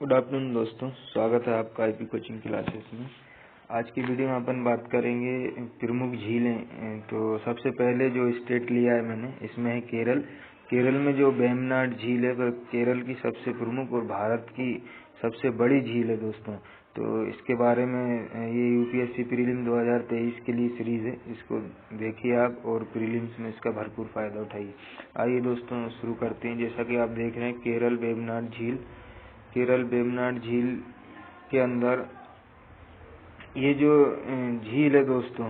Good afternoon दोस्तों, स्वागत है आपका आईपी कोचिंग क्लासेस में। आज की वीडियो में अपन बात करेंगे प्रमुख झीलें। तो सबसे पहले जो स्टेट लिया है मैंने, इसमें है केरल। केरल में जो वेम्बनाड झील है वह केरल की सबसे प्रमुख और भारत की सबसे बड़ी झील है दोस्तों। तो इसके बारे में ये यूपीएससी प्रीलिम 2023 के लिए सीरीज है, इसको देखिए आप और प्रीलिम्स में इसका भरपूर फायदा उठाइए। आइए दोस्तों शुरू करते हैं। जैसा कि आप देख रहे हैं, केरल वेम्बनाड झील। केरल वेम्बनाड झील के अंदर ये जो झील है दोस्तों,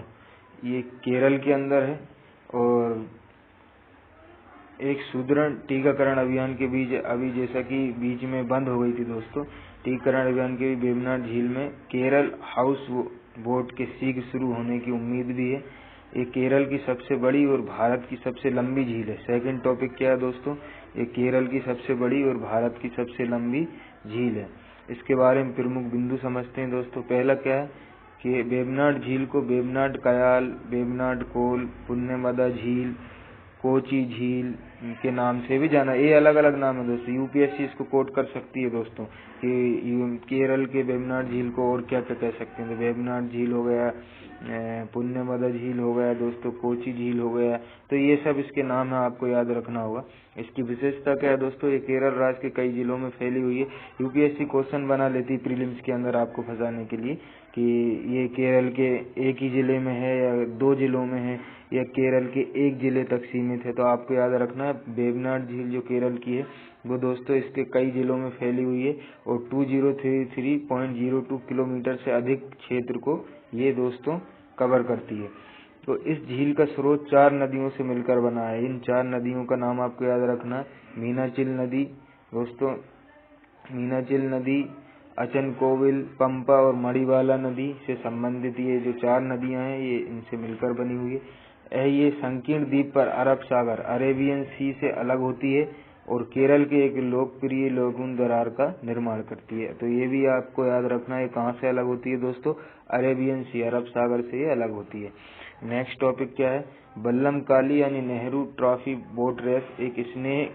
ये केरल के अंदर है और एक सुदृढ़ टीकाकरण अभियान के बीच अभी जैसा कि बीच में बंद हो गई थी दोस्तों, टीकाकरण अभियान के वेम्बनाड झील में केरल हाउस बोट के शीघ्र शुरू होने की उम्मीद भी है। ये केरल की सबसे बड़ी और भारत की सबसे लंबी झील है। सेकंड टॉपिक क्या है दोस्तों, ये केरल की सबसे बड़ी और भारत की सबसे लंबी झील है। इसके बारे में प्रमुख बिंदु समझते हैं दोस्तों। पहला क्या है कि वेम्बनाड झील को वेम्बनाड कयाल, वेम्बनाड कोल, पुण्यमदा झील, कोची झील के नाम से भी जाना। ये अलग अलग नाम है दोस्तों, यूपीएससी इसको कोट कर सकती है दोस्तों कि केरल के वेम्बनाड झील को और क्या क्या कह सकते हैं। तो वेम्बनाड झील हो गया, पुण्यमदा झील हो गया दोस्तों, कोची झील हो गया। तो ये सब इसके नाम है, आपको याद रखना होगा। इसकी विशेषता क्या है दोस्तों, ये केरल राज्य के कई जिलों में फैली हुई है। यूपीएससी क्वेश्चन बना लेती है प्रीलिम्स के अंदर आपको फंसाने के लिए कि ये केरल के एक ही जिले में है या 2 जिलों में है या केरल के एक जिले तक सीमित है। तो आपको याद रखना है, वेम्बनाड झील जो केरल की है वो दोस्तों इसके कई जिलों में फैली हुई है और 2033.02 किलोमीटर से अधिक क्षेत्र को ये दोस्तों कवर करती है। तो इस झील का स्रोत 4 नदियों से मिलकर बना है। इन 4 नदियों का नाम आपको याद रखना है। मीनाचिल नदी दोस्तों, मीनाचिल नदी, अचनकोविल, पंपा और मणिवाला नदी से संबंधित ये जो 4 नदियां हैं ये इनसे मिलकर बनी हुई है। ये संकीर्ण द्वीप पर अरब सागर अरेबियन सी से अलग होती है और केरल के एक लोकप्रिय लगून दरार का निर्माण करती है। तो ये भी आपको याद रखना है, कहाँ से अलग होती है दोस्तों, अरेबियन सी, अरब सागर से ये अलग होती है। नेक्स्ट टॉपिक क्या है, बल्लम काली यानी नेहरू ट्रॉफी बोट रेस एक स्नेह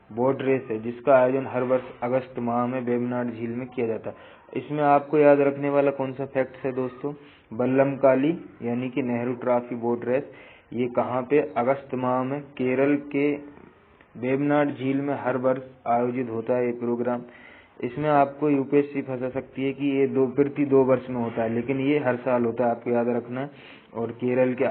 बोट रेस है जिसका आयोजन हर वर्ष अगस्त माह में वेम्बनाड झील में किया जाता है। इसमें आपको याद रखने वाला कौन सा फैक्ट है दोस्तों, बल्लम काली यानी कि नेहरू ट्रॉफी बोट रेस, ये कहाँ पे, अगस्त माह में केरल के वेम्बनाड झील में हर वर्ष आयोजित होता है ये प्रोग्राम। इसमें आपको यूपीएससी फंसा सकती है कि ये प्रति 2 वर्ष में होता है, लेकिन ये हर साल होता है, आपको याद रखना है। और केरल के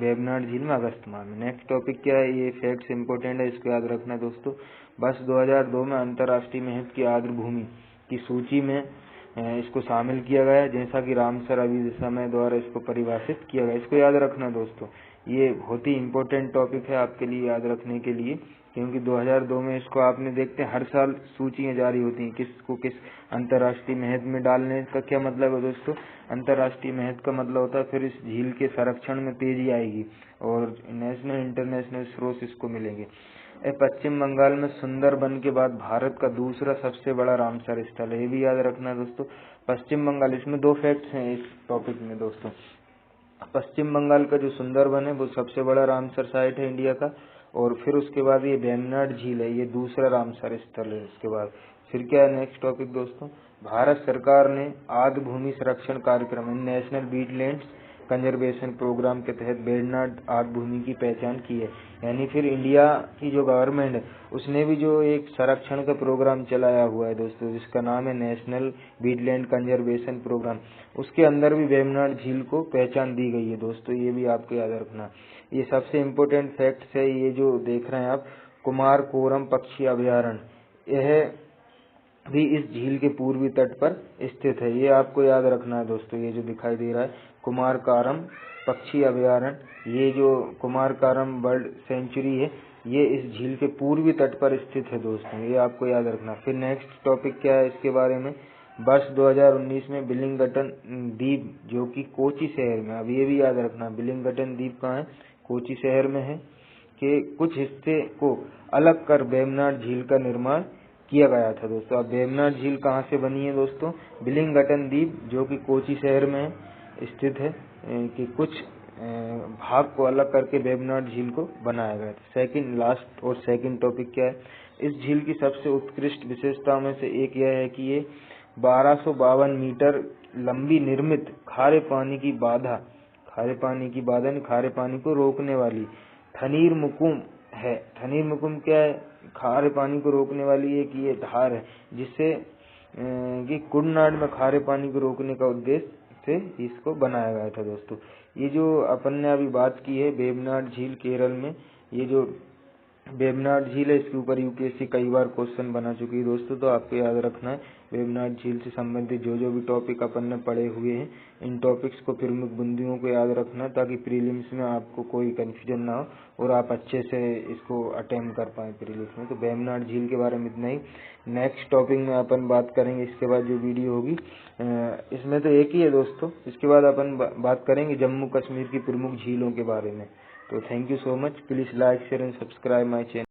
वेम्बनाड झील में अगस्त माह में। नेक्स्ट टॉपिक क्या है, ये फैक्ट्स इंपॉर्टेंट है, इसको याद रखना है दोस्तों। वर्ष 2002 में अंतर्राष्ट्रीय महत्व की आर्द्र भूमि की सूची में इसको शामिल किया गया है, जैसा कि रामसर अभिसमय द्वारा इसको परिभाषित किया गया। इसको याद रखना दोस्तों, ये बहुत ही इम्पोर्टेंट टॉपिक है आपके लिए याद रखने के लिए, क्योंकि 2002 में इसको आपने देखते हैं हर साल सूचियां जारी होती हैं किसको किस अंतर्राष्ट्रीय महत्व में डालने का। क्या मतलब है दोस्तों, अंतर्राष्ट्रीय महत्व का मतलब होता है फिर इस झील के संरक्षण में तेजी आएगी और नेशनल इंटरनेशनल स्रोत इसको मिलेंगे। पश्चिम बंगाल में सुंदरबन के बाद भारत का दूसरा सबसे बड़ा रामसर स्थल है, ये भी याद रखना दोस्तों। पश्चिम बंगाल, इसमें 2 फैक्ट्स हैं इस टॉपिक में दोस्तों। पश्चिम बंगाल का जो सुंदरबन है वो सबसे बड़ा रामसर साइट है इंडिया का, और फिर उसके बाद ये वेम्बनाड झील है, ये दूसरा रामसर स्थल है। उसके बाद फिर क्या है नेक्स्ट टॉपिक दोस्तों, भारत सरकार ने आर्द्र भूमि संरक्षण कार्यक्रम नेशनल वीटलैंड्स कंजर्वेशन प्रोग्राम के तहत वेम्बनाड आर्द्र भूमि की पहचान की है। यानी फिर इंडिया की जो गवर्नमेंट है उसने भी जो एक संरक्षण का प्रोग्राम चलाया हुआ है दोस्तों, जिसका नाम है नेशनल वीटलैंड कंजर्वेशन प्रोग्राम, उसके अंदर भी वेम्बनाड झील को पहचान दी गई है दोस्तों। ये भी आपको याद रखना। ये सबसे इम्पोर्टेंट फैक्ट्स है, ये जो देख रहे हैं आप, कुमारकोरम पक्षी अभयारण्य, यह भी इस झील के पूर्वी तट पर स्थित है। ये आपको याद रखना है दोस्तों। ये जो दिखाई दे रहा है कुमारकोरम पक्षी अभयारण्य, ये जो कुमारकोरम बर्ड सेंचुरी है, ये इस झील के पूर्वी तट पर स्थित है दोस्तों, ये आपको याद रखना। फिर नेक्स्ट टॉपिक क्या है इसके बारे में, वर्ष 2019 में बिलिंगटन द्वीप जो कि कोची शहर में, अब ये भी याद रखना, बिलिंगटन द्वीप कहाँ है, कोची शहर में है, के कुछ हिस्से को अलग कर वेम्बनाड झील का निर्माण किया गया था दोस्तों। अब वेम्बनाड झील कहाँ से बनी है दोस्तों, बिलिंगटन द्वीप जो कि कोची शहर में स्थित है, कि कुछ भाग को अलग करके वेम्बनाड झील को बनाया गया था। सेकंड लास्ट और सेकंड टॉपिक क्या है, इस झील की सबसे उत्कृष्ट विशेषताओं में से एक यह है कि ये 1252 मीटर लंबी निर्मित खारे पानी की बाधा यानी खारे पानी को रोकने वाली थनीर मुकुम है। थनीर मुकुम क्या है? खारे पानी को रोकने वाली एक ये धार है, जिससे कि कुड़नाड में खारे पानी को रोकने का उद्देश्य से इसको बनाया गया था। दोस्तों, ये जो अपन ने अभी बात की है वेम्बनाड झील केरल में, ये जो वेम्बनाड झील है, इसके ऊपर यूपीएससी कई बार क्वेश्चन बना चुकी है दोस्तों। तो आपको याद रखना है वेम्बनाड झील से संबंधित जो भी टॉपिक अपन ने पढ़े हुए हैं, इन टॉपिक्स को प्रमुख बिंदुओं को याद रखना, ताकि प्रीलिम्स में आपको कोई कंफ्यूजन ना हो और आप अच्छे से इसको अटेम्प्ट कर पाए प्रीलिम्स में। तो वेम्बनाड झील के बारे में इतना ही। नेक्स्ट टॉपिक में अपन बात करेंगे, इसके बाद जो वीडियो होगी इसमें तो एक ही है दोस्तों। इसके बाद अपन बात करेंगे जम्मू कश्मीर की प्रमुख झीलों के बारे में। तो thank you so much. Please like share and subscribe my channel.